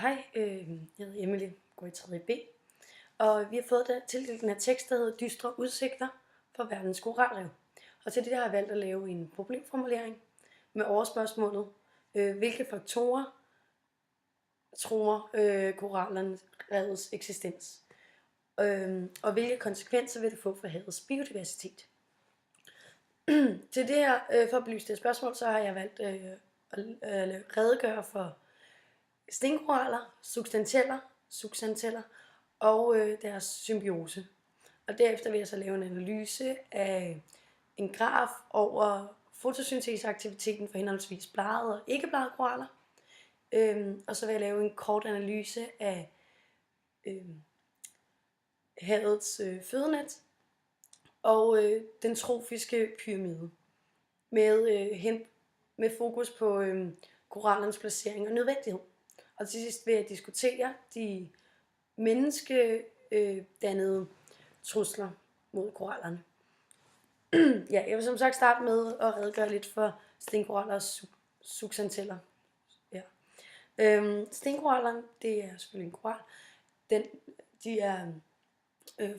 Hej, jeg hedder Emily, går i 3. B, og vi har fået tildelt den her tekst, der hedder Dystre udsigter for verdens koralrev. Og til det har jeg valgt at lave en problemformulering med overspørgsmålet, hvilke faktorer truer koralrevets eksistens, og hvilke konsekvenser vil det få for havets biodiversitet. Til det her, for at belyse det spørgsmål, så har jeg valgt at redegøre for stenkoraller, substanteller og deres symbiose. Og derefter vil jeg så lave en analyse af en graf over fotosynteseaktiviteten for henholdsvis bladede og ikke bladede koraller. Og så vil jeg lave en kort analyse af havets fødenet og den trofiske pyramide med fokus på korallernes placering og nødvendighed. Og til sidst vil jeg diskutere de menneskedannede trusler mod korallerne. Ja, jeg vil som sagt starte med at redegøre lidt for stenkoraller og substanteller. Ja. Stenkorallerne, det er selvfølgelig en koral. De er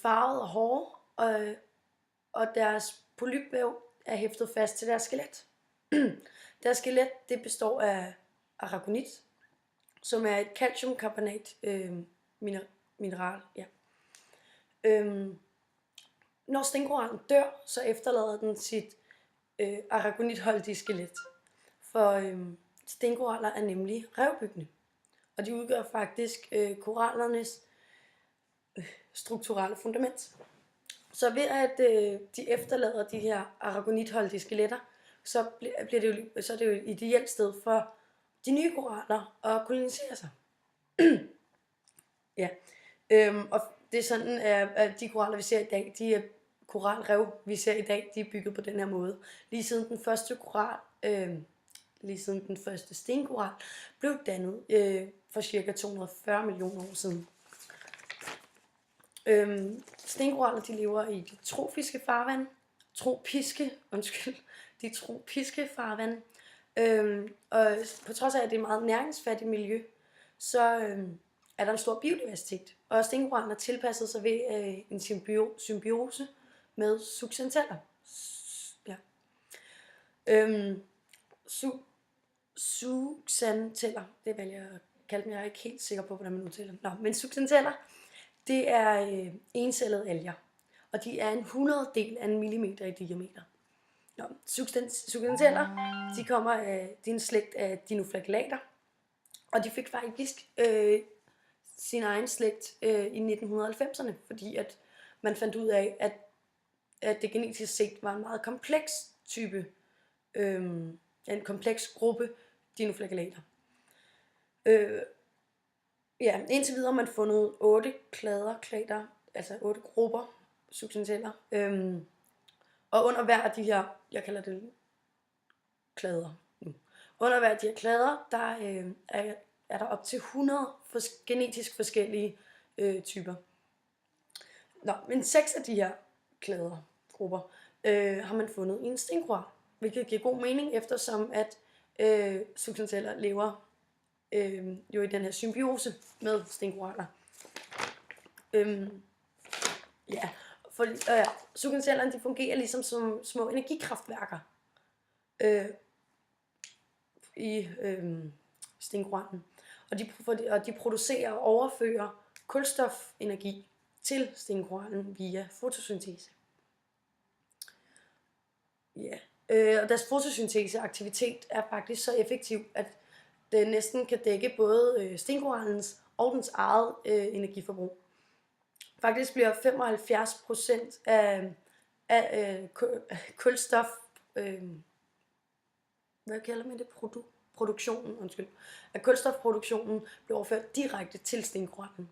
farvet og hårde, og deres polypvæv er hæftet fast til deres skelet. Deres skelet, det består af aragonit, som er et calciumkarbonat mineral. Ja. Når stenkorallen dør, så efterlader den sit aragonitholdige skelet. For stenkoraller er nemlig revbyggende, og de udgør faktisk korallernes strukturelle fundament. Så ved at de efterlader de her aragonitholdige skeletter, så er det jo et ideelt sted for de nye koraller at kolonisere sig. Ja. Og det er sådan, at de koraller, vi ser i dag, de koralrev, vi ser i dag, de er bygget på den her måde. Lige siden den første stenkoral blev dannet for ca. 240 millioner år siden. Stenkoraller, de lever i de tropiske farvande, tropiske farvande. Og på trods af, at det er et meget næringsfattigt miljø, så er der en stor biodiversitet. Og stenkorallerne tilpasser sig ved en symbiose med substanteller. Ja. Substanteller, det vælger jeg at kalde dem, jeg er ikke helt sikker på, hvordan man udtaler dem. Men substanteller, det er encellede alger, og de er en 100-del af en millimeter i diameter. Substanteller, de er en slægt af dinoflagellater, og de fik faktisk sin egen slægt i 1990'erne, fordi at man fandt ud af, at det genetisk set var en meget kompleks type, en kompleks gruppe dinoflagellater. Indtil videre har man fundet 8 klader, altså 8 grupper substanteller, og under hver af de her, jeg kalder det klader nu. Under hver af de her klader, der er der op til 100 genetisk forskellige typer. Men 6 af de her kladergrupper har man fundet i en stenkoral, hvilket giver god mening, eftersom at substanteller lever jo i den her symbiose med stenkoraller. Substantellerne, de fungerer ligesom som små energikraftværker i stenkorallen, og de producerer og overfører kulstofenergi til stenkorallen via fotosyntese. Og deres fotosynteseaktivitet er faktisk så effektiv, at det næsten kan dække både stenkorallens og dens eget energiforbrug. Faktisk bliver 75% af kulstof, af kulstofproduktionen bliver overført direkte til stenkorallen.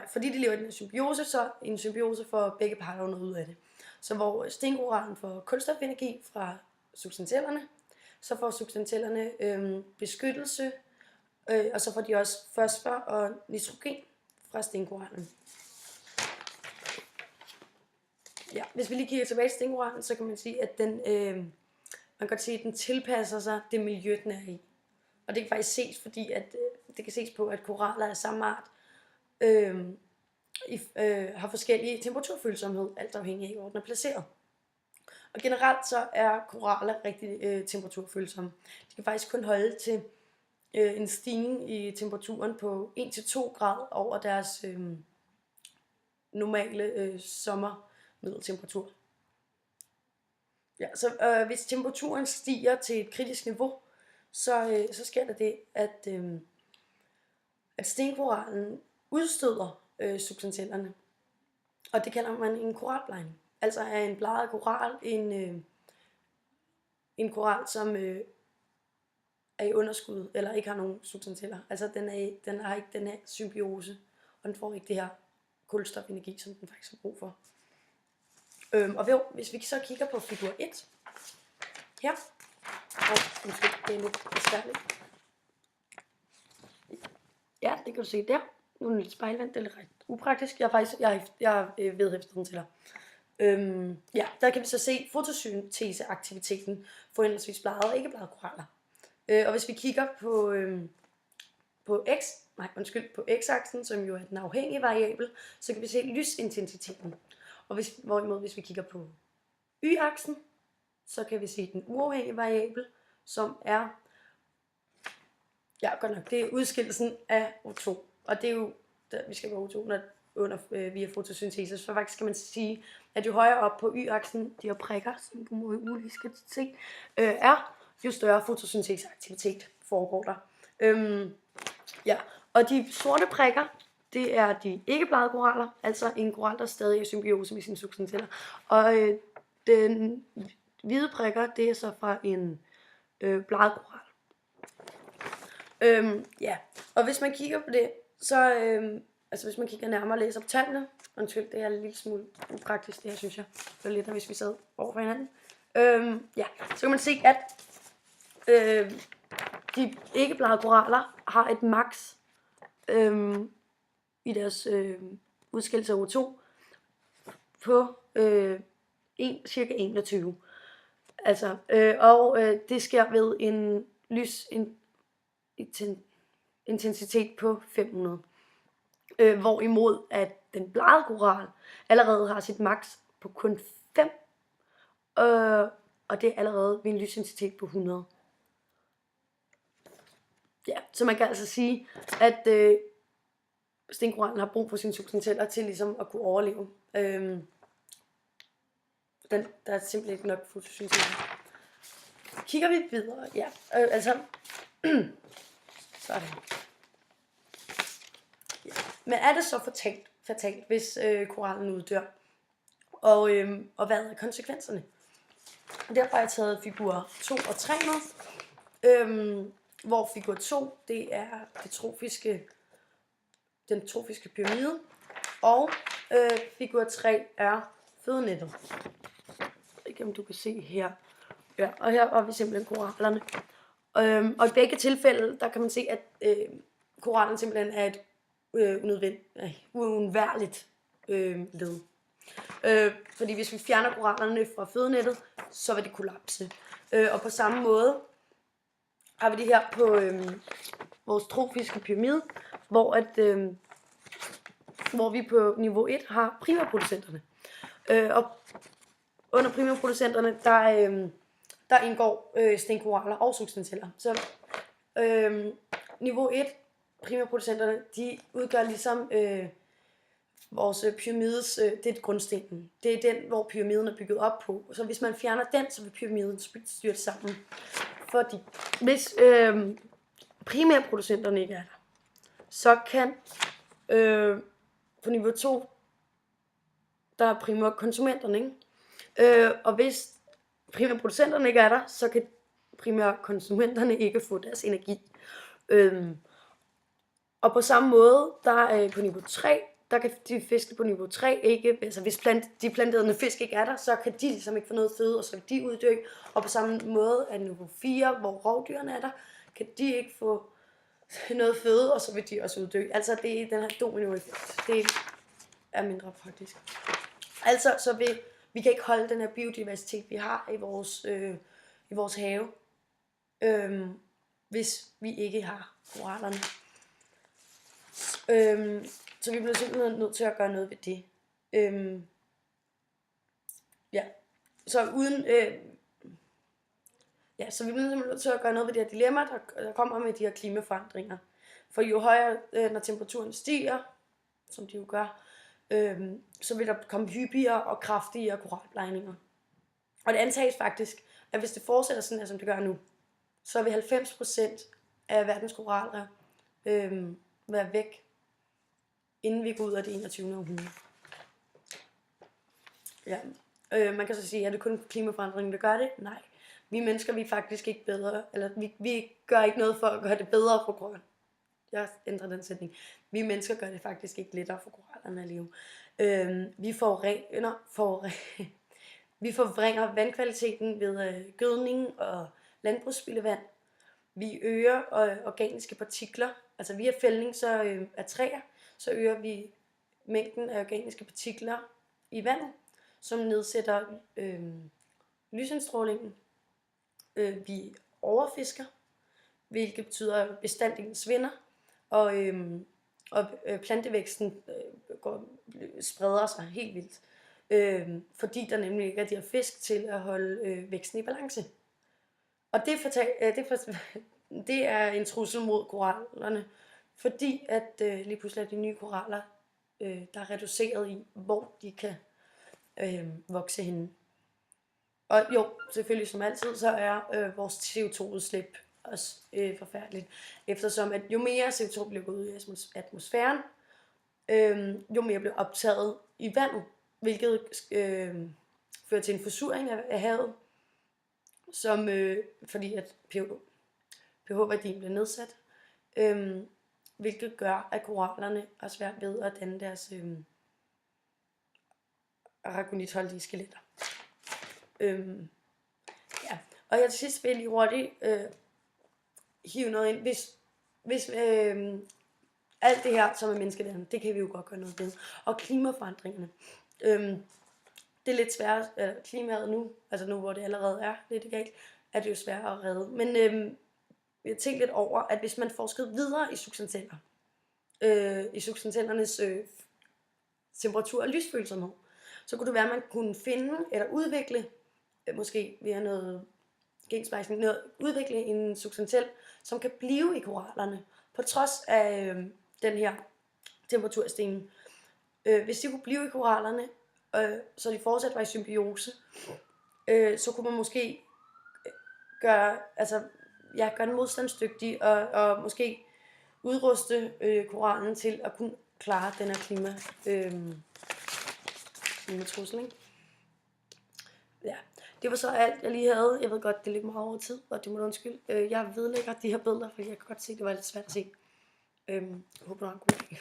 Fordi de lever i den her symbiose, så en symbiose for begge parter noget ud af det. Så hvor stenkorallen får kulstofenergi fra substantellerne, så får substantellerne beskyttelse, og så får de også fosfor og nitrogen fra stenkorallen. Ja, hvis vi lige kigger tilbage til stenkorallen, så kan man sige, at den tilpasser sig det miljø, den er i. Og det kan faktisk ses, fordi at, det kan ses på, at koraller af samme art øh, har forskellige temperaturfølsomhed, alt afhængig af, hvor den er placeret. Og generelt så er koraller rigtig temperaturfølsomme. De kan faktisk kun holde til en stigning i temperaturen på 1-2 grader over deres normale sommermiddeltemperatur. Ja, så hvis temperaturen stiger til et kritisk niveau, så sker der det, at stenkorallen udstøder substancellerne. Og det kalder man en koralblegning. Altså er en bladet koral en koral, som er i underskud, eller ikke har nogen substanceller. Altså den har ikke den her symbiose, og den får ikke det her kulstofenergi, som den faktisk har brug for. Og hvis vi så kigger på figur 1, her, det er lidt besværligt. Ja, det kan du se der. Nu er den lidt spejlvendt, det er lidt ret upraktisk. Jeg har vedhæftet den til dig. Ja, der kan vi så se fotosynteseaktiviteten for henholdsvis bladede og ikke bladede koraller. Og hvis vi kigger på x-aksen, som jo er den afhængige variabel, så kan vi se lysintensiteten. Og hvorimod hvis vi kigger på y-aksen, så kan vi se den uafhængige variabel, som er, ja godt nok, det er udskillelsen af O2. Og det er jo, vi skal være O2 via fotosyntese, så faktisk kan man sige, at jo højere op på y-aksen, de her prikker, som du muligt skal se, er, jo større fotosynteseaktivitet foregår der. Ja, og de sorte prikker, det er de ikke-bladede koraller, altså en koral, der stadig er i symbiose med sine substanceller. Og den hvide prikker, det er så fra en bladet koral. Ja, og hvis man kigger på det, så hvis man kigger nærmere og læser på tallene, undskyld, det er en lille smule upraktisk, det her synes jeg, det er lidt, hvis vi sad over for hinanden. Ja, så kan man se, at de ikke-bladede koraller har et max i deres udskillelse af O2 på cirka 21. Altså, det sker ved en lysintensitet på 500. Hvorimod at den bladede koral allerede har sit max på kun 5. Og det er allerede ved en lysintensitet på 100. Ja, så man kan altså sige, at stenkorallen har brug for sine substanceller til ligesom at kunne overleve. Der er simpelthen ikke nok fotosyntese. Kigger vi videre, ja, sådan. Ja. Men er det så fatalt hvis korallen uddør? Og hvad er konsekvenserne? Derfor har jeg taget figur 2 og 3 med. Hvor figur 2, det er den trofiske pyramide, og figur 3 er fødenettet. Ikke om du kan se her. Ja, og her har vi simpelthen korallerne. Og i begge tilfælde, der kan man se, at korallen simpelthen er et uundværligt led. Fordi hvis vi fjerner korallerne fra fødenettet, så vil det kollapse. Og på samme måde har vi det her på vores trofiske pyramide, hvor vi på niveau 1 har primærproducenterne. Og under primærproducenterne, der indgår stenkoraller og substanceller. Så niveau 1, primærproducenterne, de udgør ligesom vores pyramides, det er grundstenen. Det er den, hvor pyramiden er bygget op på. Så hvis man fjerner den, så vil pyramiden styrte sammen. Fordi hvis primærproducenterne ikke er der, så kan på niveau 2, der er primærkonsumenterne, ikke? Og hvis primærproducenterne ikke er der, så kan primærkonsumenterne ikke få deres energi. Og på samme måde, der på niveau 3, der kan de fiske på niveau 3 ikke, altså hvis de plantede fisk ikke er der, så kan de ligesom ikke få noget føde, og så kan de uddø. Og på samme måde er niveau 4, hvor rovdyrene er der, kan de ikke få noget føde, og så vil de også uddø. Altså det er den her dominoeffekt. Det er mindre praktisk. Altså så vi kan ikke holde den her biodiversitet, vi har i vores have. hvis vi ikke har korallerne. Så vi bliver simpelthen nødt til at gøre noget ved det. Ja, så uden... så vi bliver simpelthen nødt til at gøre noget ved det her dilemma, der kommer med de her klimaforandringer. For jo højere, når temperaturen stiger, som de jo gør, så vil der komme hyppigere og kraftigere koralblegninger. Og det antages faktisk, at hvis det fortsætter sådan, som det gør nu, så vil 90% af verdens koralrev være væk, inden vi går ud af det 21. århundrede. Ja. Man kan så sige, at det kun klimaforandringen, der gør det? Nej. Vi mennesker, vi er faktisk ikke bedre, eller vi gør ikke noget for at gøre det bedre for korallerne. Jeg ændrer den sætning. Vi mennesker gør det faktisk ikke lettere for korallerne at leve. Vi forvrænger vandkvaliteten ved gødning og landbrugsspildevand. Vi øger organiske partikler, altså via fældning af træer, så øger vi mængden af organiske partikler i vandet, som nedsætter lysindstrålingen. Vi overfisker, hvilket betyder, at bestanddelen svinder, og plantevæksten spreder sig helt vildt. Fordi der nemlig ikke er de her fisk til at holde væksten i balance. Og det er en trussel mod korallerne, fordi at lige pludselig er de nye koraller, der er reduceret i, hvor de kan vokse henne. Og jo, selvfølgelig som altid, så er vores CO2-udslip også forfærdeligt. Eftersom at jo mere CO2 bliver gået ud i atmosfæren, jo mere bliver optaget i vandet, hvilket fører til en forsuring af havet, som, fordi at pH-værdien bliver nedsat, hvilket gør, at korallerne har svært ved at danne deres aragonitholdige skeletter. Og jeg til sidst vil lige hurtigt hive noget ind, hvis alt det her, som er menneskeheden, det kan vi jo godt gøre noget ved. Og klimaforandringerne. Det er lidt sværere, klimaet nu, altså nu hvor det allerede er lidt galt, er det jo sværere at redde. Men jeg tænkte lidt over, at hvis man forskede videre i substanceller, i substancellernes temperatur og lysfølsomhed, så kunne det være, at man kunne finde eller udvikle, måske via noget gensplejsning, udvikle en substantiel, som kan blive i korallerne, på trods af den her temperaturstigning. Hvis de kunne blive i korallerne, så de fortsat var i symbiose, så kunne man måske gøre den modstandsdygtig, og måske udruste korallen til at kunne klare den her klimatrussel, ikke? Ja, det var så alt, jeg lige havde. Jeg ved godt, det er lidt meget over tid, og det må du undskylde. Jeg vedlægger de her billeder, fordi jeg kan godt se, det var lidt svært at se. Jeg håber, du har en god dag.